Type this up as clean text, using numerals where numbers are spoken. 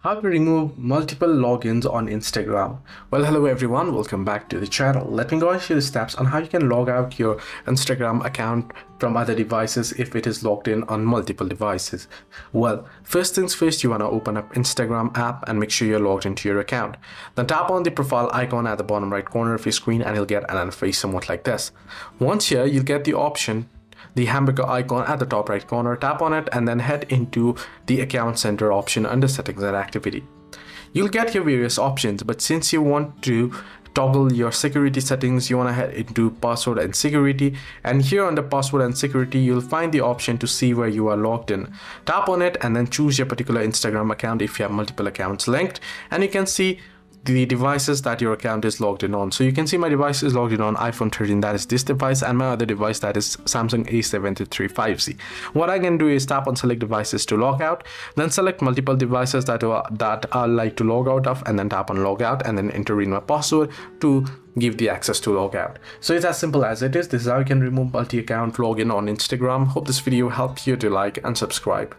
How to remove multiple logins on Instagram. Well, hello everyone, welcome back to the channel. Let me go and show you the steps on how you can log out your Instagram account from other devices if it is logged in on multiple devices. Well, first things first, you want to open up Instagram app and make sure you're logged into your account. Then tap on the profile icon at the bottom right corner of your screen and you'll get an interface somewhat like this. Once here, you'll get the option, the hamburger icon at the top right corner. Tap on it and then head into the account center option under settings and activity. You'll get your various options, but since you want to toggle your security settings, you want to head into password and security, and here under password and security you'll find the option to see where you are logged in. Tap on it and then choose your particular Instagram account if you have multiple accounts linked, and you can see the devices that your account is logged in on. So you can see my device is logged in on iPhone 13, that is this device, and my other device, that is Samsung A73 5C. What I can do is tap on select devices to log out, then select multiple devices that I like to log out of, and then tap on log out and then enter in my password to give the access to log out. So it's as simple as it is. This is how you can remove multi-account login on Instagram. Hope this video helped you. To like and subscribe.